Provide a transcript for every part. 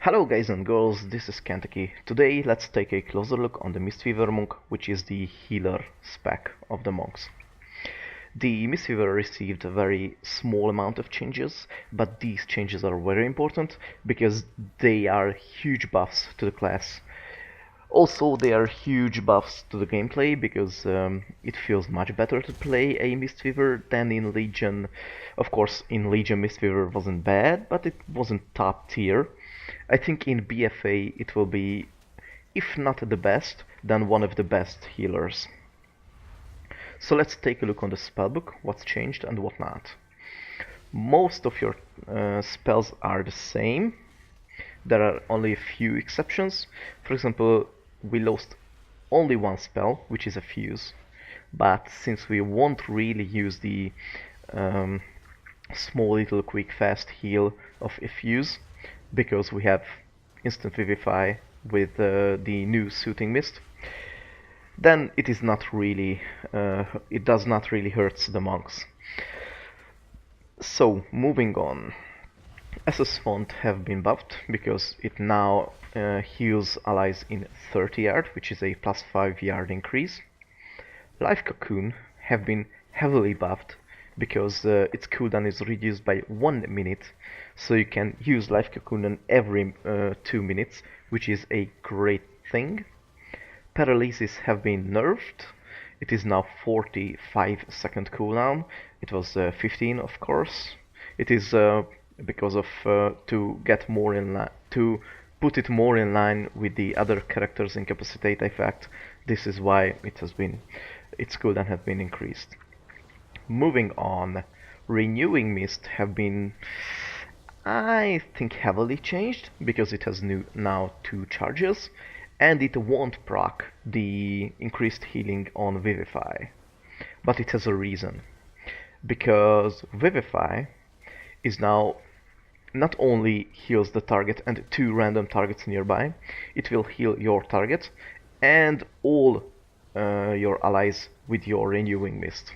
Hello guys and girls, this is Kentucky. Today let's take a closer look on the Mistweaver monk, which is the healer spec of the monks. The Mistweaver received a very small amount of changes, but these changes are very important because they are huge buffs to the class. Also, they are huge buffs to the gameplay because it feels much better to play a Mistweaver than in Legion. Of course, in Legion Mistweaver wasn't bad, but it wasn't top tier. I think in BFA it will be, if not the best, then one of the best healers. So let's take a look on the spellbook, what's changed and what not. Most of your spells are the same. There are only a few exceptions. For example, we lost only one spell, which is a fuse. But since we won't really use the small little quick fast heal of a fuse, because we have instant vivify with the new Soothing Mist, then it is not really, it does not really hurt the monks. So moving on. SS font have been buffed because it now heals allies in 30 yard, which is a plus 5 yard increase. Life Cocoon have been heavily buffed because its cooldown is reduced by 1 minute, so you can use Life Cocoon on every 2 minutes, which is a great thing. Paralysis have been nerfed. It is now 45-second cooldown. It was 15, of course. It is because of to get more in line, to put it more in line with the other characters' incapacitate effect. This is why it has been, its cooldown has been increased. Moving on, Renewing Mist have been, I think, heavily changed because it has now 2 charges, and it won't proc the increased healing on Vivify. But it has a reason, because Vivify is now not only heals the target and 2 random targets nearby, it will heal your target and all your allies with your Renewing Mist.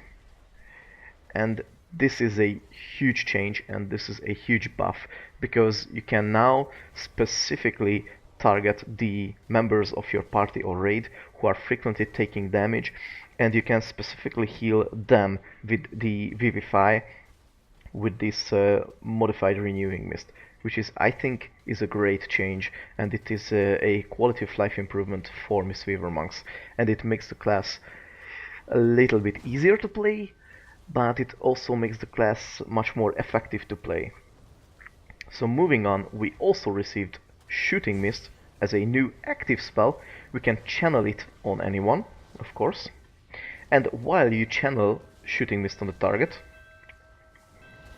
And this is a huge change, and this is a huge buff because you can now specifically target the members of your party or raid who are frequently taking damage, and you can specifically heal them with the Vivify with this modified Renewing Mist, which is, I think, is a great change, and it is a quality of life improvement for Mistweaver monks, and it makes the class a little bit easier to play, but it also makes the class much more effective to play. So moving on, we also received Shooting Mist as a new active spell. We can channel it on anyone, of course, and while you channel Shooting Mist on the target,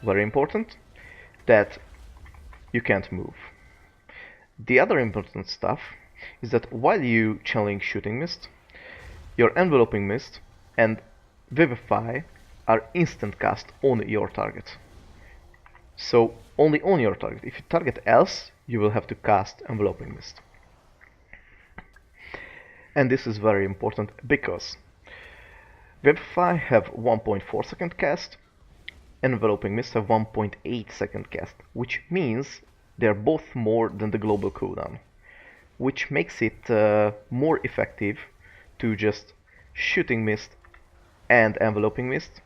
very important, that you can't move. The other important stuff is that while you channeling Shooting Mist, your Enveloping Mist and Vivify are instant cast on your target. So only on your target. If you target else, you will have to cast Enveloping Mist. And this is very important because Vivify have 1.4 second cast, Enveloping Mist have 1.8 second cast, which means they're both more than the global cooldown, which makes it more effective to just Shooting Mist and Enveloping Mist,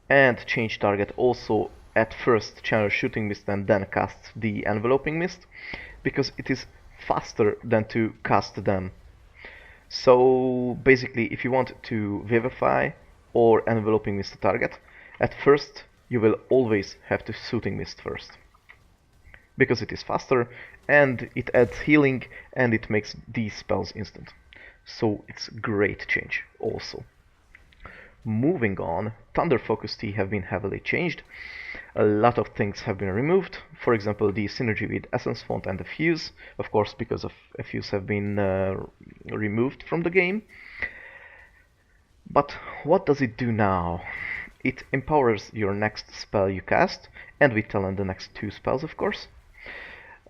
and change target also at first channel Shooting Mist and then cast the Enveloping Mist, because it is faster than to cast them. So basically, if you want to Vivify or Enveloping Mist the target, at first you will always have to Soothing Mist first, because it is faster and it adds healing and it makes these spells instant. So it's a great change also. Moving on, Thunder Focus Tea have been heavily changed. A lot of things have been removed. For example, the synergy with Essence Font and the Fuse, of course, because of a Fuse have been removed from the game. But what does it do now? It empowers your next spell you cast, and with talent the next 2 spells, of course.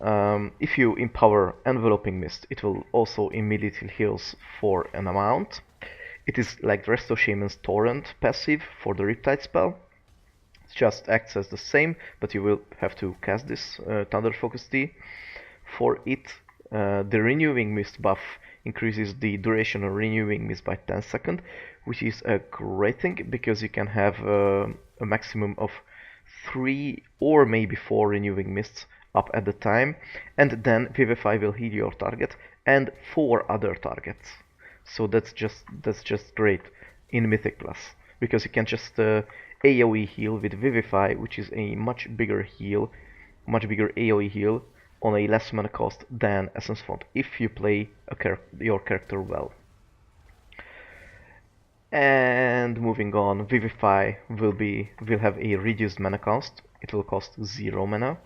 If you empower Enveloping Mist, it will also immediately heals for an amount. It is like the Resto Shaman's Torrent passive for the Riptide spell. It just acts as the same, but you will have to cast this Thunder Focus Tea For it, the Renewing Mist buff increases the duration of Renewing Mist by 10 seconds, which is a great thing because you can have a maximum of 3 or maybe 4 Renewing Mists up at the time, and then Vivify will heal your target and 4 other targets. So that's just great in Mythic Plus because you can just AoE heal with Vivify, which is a much bigger AoE heal on a less mana cost than Essence Font if you play your character well. And moving on, Vivify will have a reduced mana cost. It will cost 0 mana.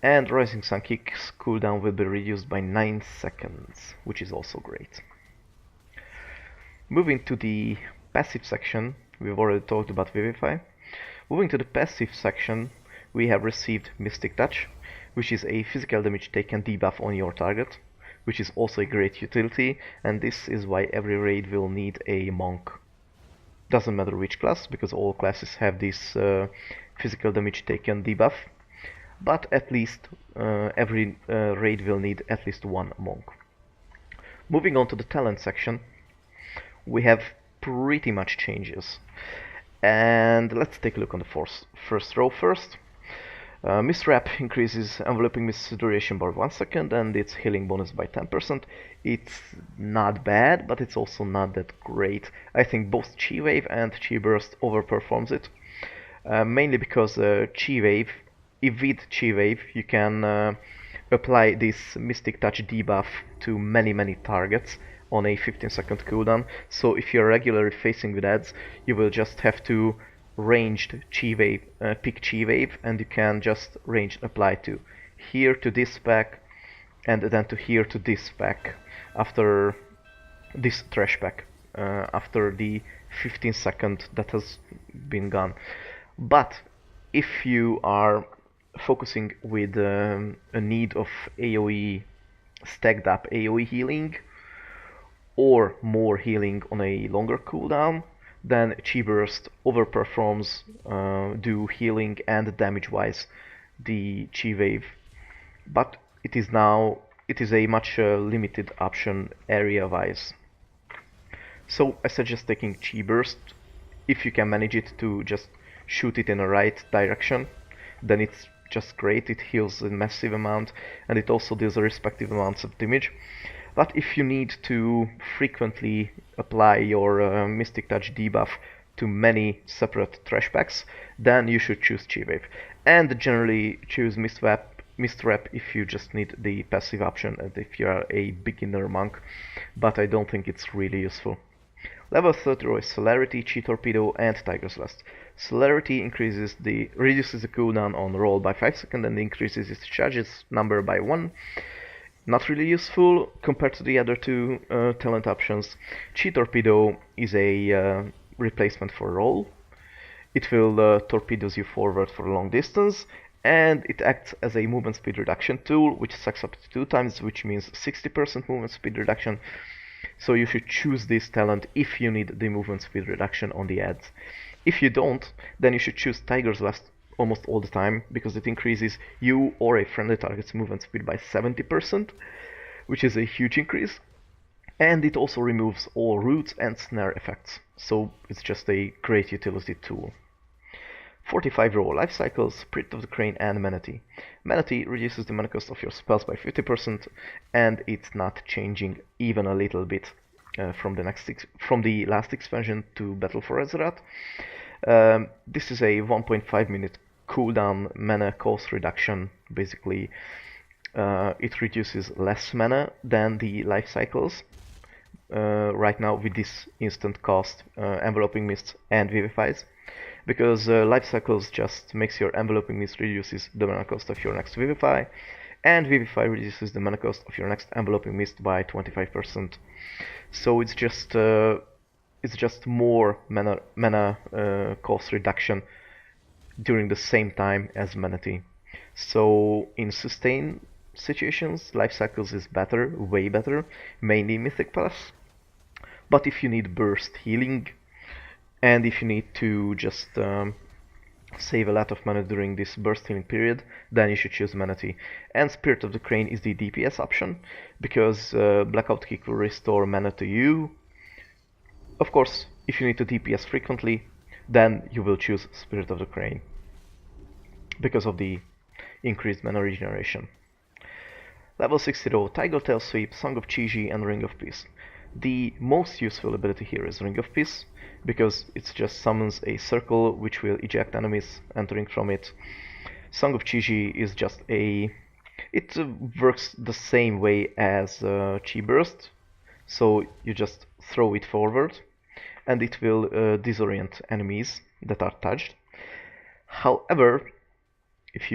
And Rising Sun Kick's cooldown will be reduced by 9 seconds, which is also great. Moving to the passive section, we've already talked about Vivify. Moving to the passive section, we have received Mystic Touch, which is a physical damage taken debuff on your target, which is also a great utility, and this is why every raid will need a monk. Doesn't matter which class, because all classes have this physical damage taken debuff, but at least every raid will need at least one monk. Moving on to the talent section, we have pretty much changes. And let's take a look on the first row first. Mist Wrap increases enveloping mist duration by 1 second and its healing bonus by 10%. It's not bad, but it's also not that great. I think both Chi Wave and Chi Burst overperforms it. Mainly because Chi Wave, with Chi Wave you can apply this Mystic Touch debuff to many targets on a 15-second cooldown. So if you're regularly facing with ads, you will just have to ranged Chi Wave, pick Chi Wave, and you can just ranged apply to here to this pack, and then to here to this pack after this trash pack, after the 15 second that has been gone. But if you are focusing with a need of AoE stacked up AoE healing or more healing on a longer cooldown, then Chi Burst overperforms do healing and damage wise the Chi Wave, but it is a much limited option area wise. So I suggest taking Chi Burst if you can manage it to just shoot it in the right direction. Then it's just great, it heals a massive amount and it also deals a respective amounts of damage. But if you need to frequently apply your Mystic Touch debuff to many separate trash packs, then you should choose Chi Wave. And generally choose Mist Wrap if you just need the passive option and if you are a beginner monk, but I don't think it's really useful. Level 30 row is Celerity, Chi Torpedo, and Tiger's Lust. Celerity reduces the cooldown on roll by 5 seconds and increases its charges number by 1. Not really useful compared to the other two talent options. Chi Torpedo is a replacement for roll. It will torpedoes you forward for a long distance, and it acts as a movement speed reduction tool, which sucks up to 2 times, which means 60% movement speed reduction. So you should choose this talent if you need the movement speed reduction on the ads. If you don't, then you should choose Tiger's Lust almost all the time, because it increases you or a friendly target's movement speed by 70%, which is a huge increase. And it also removes all roots and snare effects, so it's just a great utility tool. 45 row life cycles, Spirit of the Crane and Manatee. Manatee reduces the mana cost of your spells by 50%, and it's not changing even a little bit from the last expansion to Battle for Azeroth. This is a 1.5 minute cooldown mana cost reduction. Basically, it reduces less mana than the life cycles. Right now with this instant cost, Enveloping Mist and Vivifies, because life cycles just makes your Enveloping Mist reduces the mana cost of your next Vivify, and Vivify reduces the mana cost of your next Enveloping Mist by 25%. So it's just more mana cost reduction during the same time as Manatee. So in sustain situations, life cycles is better, way better, mainly Mythic Plus. But if you need burst healing, and if you need to just save a lot of mana during this burst healing period, then you should choose Mana Tea. And Spirit of the Crane is the DPS option, because Blackout Kick will restore mana to you. Of course, if you need to DPS frequently, then you will choose Spirit of the Crane, because of the increased mana regeneration. Level 60 though, Tiger Tail Sweep, Song of Chi-Ji and Ring of Peace. The most useful ability here is Ring of Peace, because it just summons a circle which will eject enemies entering from it. Song of Chi-Ji is just a... it works the same way as Chi Burst, so you just throw it forward and it will disorient enemies that are touched. However, if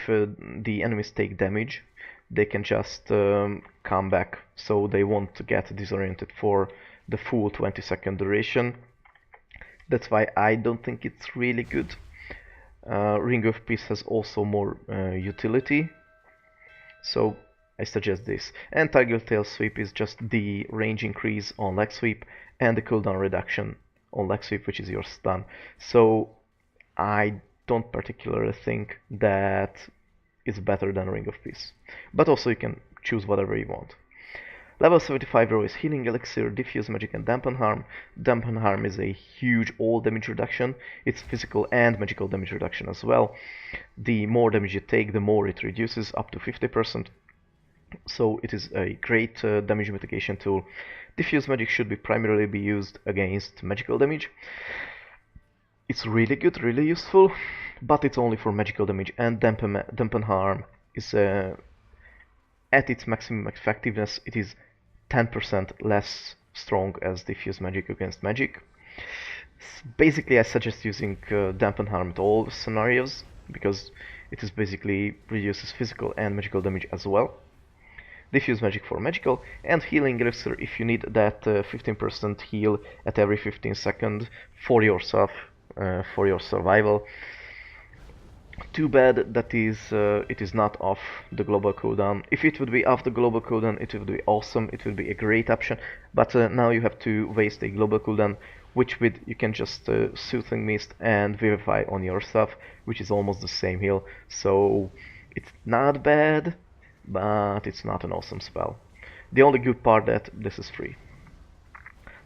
the enemies take damage, they can just come back, so they won't get disoriented for the full 20-second duration. That's why I don't think it's really good. Ring of Peace has also more utility, so I suggest this. And Tiger Tail Sweep is just the range increase on leg sweep and the cooldown reduction on leg sweep, which is your stun. So I don't particularly think that it's better than Ring of Peace. But also you can choose whatever you want. Level 75 row is Healing Elixir, Diffuse Magic and Dampen Harm. Dampen Harm is a huge all damage reduction. It's physical and magical damage reduction as well. The more damage you take, the more it reduces, up to 50%. So it is a great damage mitigation tool. Diffuse Magic should primarily be used against magical damage. It's really good, really useful, but it's only for magical damage, and Dampen Harm is at its maximum effectiveness. It is 10% less strong as Diffuse Magic against magic. Basically, I suggest using Dampen Harm at all scenarios, because it is basically reduces physical and magical damage as well. Diffuse Magic for magical, and Healing Elixir if you need that 15% heal at every 15 seconds for yourself, for your survival. Too bad that it is not off the global cooldown. If it would be off the global cooldown, it would be awesome. It would be a great option. But now you have to waste a global cooldown, which with you can just Soothing Mist and Vivify on yourself, which is almost the same heal. So it's not bad, but it's not an awesome spell. The only good part that this is free.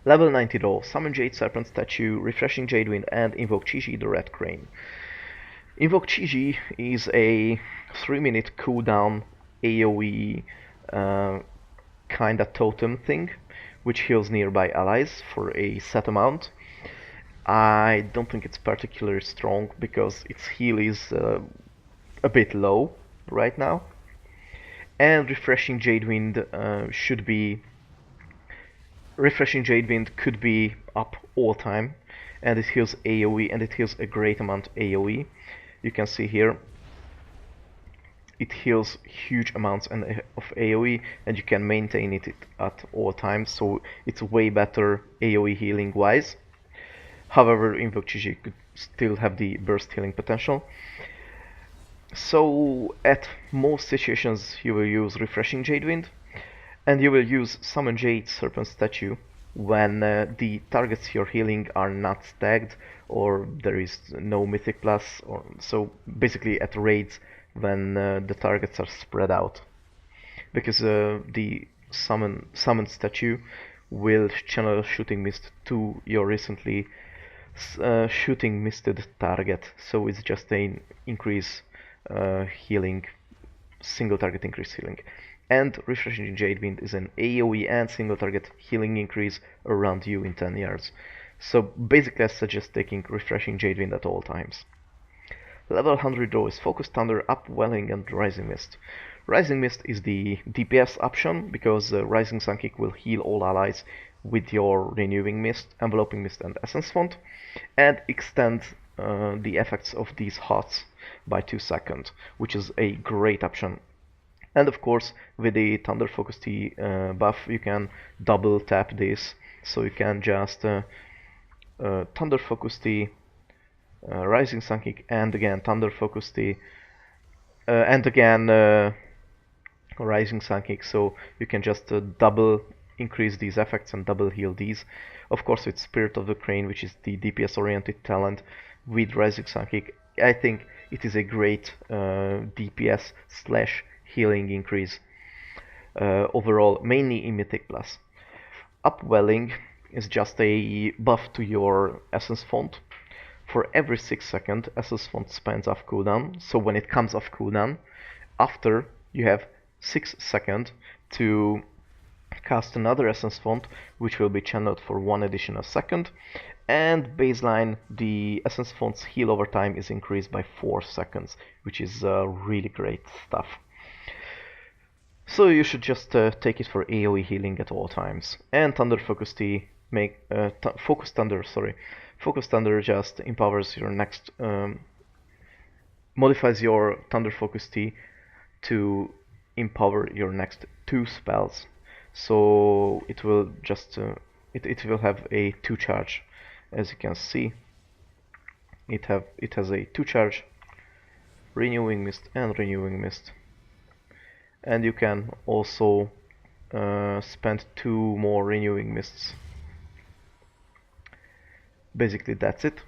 Level 90 though, Summon Jade Serpent Statue, Refreshing Jade Wind and Invoke Chi-Ji the Red Crane. Invoke Chi-Ji is a 3-minute cooldown AoE kinda totem thing, which heals nearby allies for a set amount. I don't think it's particularly strong because its heal is a bit low right now. And Refreshing Jade Wind Refreshing Jade Wind could be up all time, and it heals AoE, and it heals a great amount AoE. You can see here it heals huge amounts of AoE, and you can maintain it at all times, so it's way better AoE healing wise. However, Invoke Chi-Ji could still have the burst healing potential. So at most situations you will use Refreshing Jade Wind, and you will use Summon Jade Serpent Statue when the targets you're healing are not stacked or there is no Mythic Plus, or so basically at raids when the targets are spread out, because the summoned statue will channel Shooting Mist to your recently shooting misted target, so it's just an increase healing, single target increase healing. And Refreshing Jade Wind is an AoE and single target healing increase around you in 10 yards. So basically I suggest taking Refreshing Jade Wind at all times. Level 100 though is Focus Thunder, Upwelling and Rising Mist. Rising Mist is the DPS option, because Rising Sun Kick will heal all allies with your Renewing Mist, Enveloping Mist and Essence Font, and extend the effects of these HOTS by 2 seconds, which is a great option. And of course, with the Thunder Focus Tea buff, you can double tap this, so you can just Thunder Focus Tea, Rising Sun Kick, and again Thunder Focus Tea, and again Rising Sun Kick, so you can just double increase these effects and double heal these. Of course, with Spirit of the Crane, which is the DPS oriented talent, with Rising Sun Kick, I think it is a great DPS slash healing increase overall, mainly in Mythic Plus. Upwelling is just a buff to your Essence Font. For every 6 seconds, Essence Font spends off cooldown, so when it comes off cooldown, after you have 6 seconds to cast another Essence Font, which will be channeled for 1 additional second, and baseline, the Essence Font's heal over time is increased by 4 seconds, which is really great stuff. So you should just take it for AoE healing at all times. And Thunder Focus Tea Focus Thunder just empowers your next modifies your Thunder Focus Tea to empower your next 2 spells. So it will just it will have a 2 charge, as you can see. It has a 2 charge, Renewing Mist and Renewing Mist. And you can also spend 2 more Renewing Mists. Basically that's it.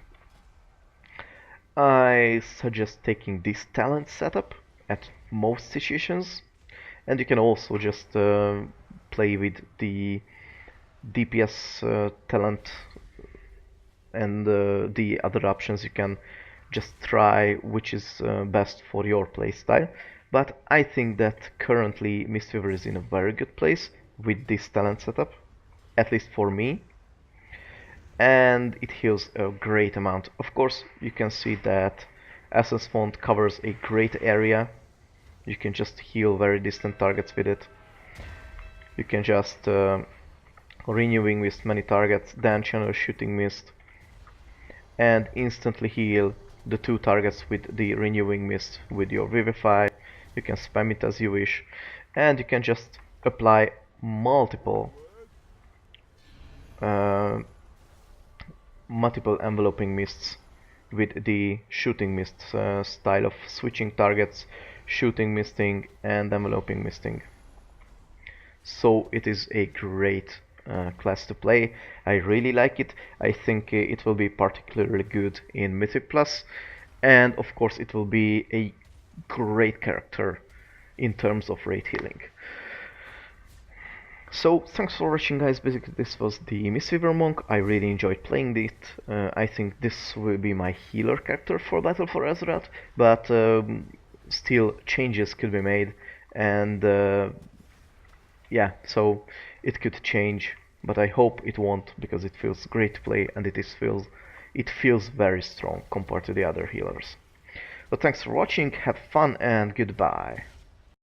I suggest taking this talent setup at most situations, and you can also just play with the DPS talent and the other options. You can just try which is best for your playstyle. But I think that currently Mistweaver is in a very good place with this talent setup, at least for me, and it heals a great amount. Of course, you can see that Essence Font covers a great area. You can just heal very distant targets with it. You can just Renewing Mist many targets, then channel Shooting Mist, and instantly heal the 2 targets with the Renewing Mist with your Vivify. You can spam it as you wish, and you can just apply multiple enveloping mists with the Shooting Mist style of switching targets, shooting misting and enveloping misting. So it is a great class to play. I really like it. I think it will be particularly good in Mythic Plus, and of course it will be a great character in terms of rate healing. So thanks for watching, guys. Basically this was the Mistweaver Monk. I really enjoyed playing it. I think this will be my healer character for Battle for Azeroth, but still changes could be made, and yeah, so it could change, but I hope it won't, because it feels great to play and it feels very strong compared to the other healers. But thanks for watching, have fun and goodbye.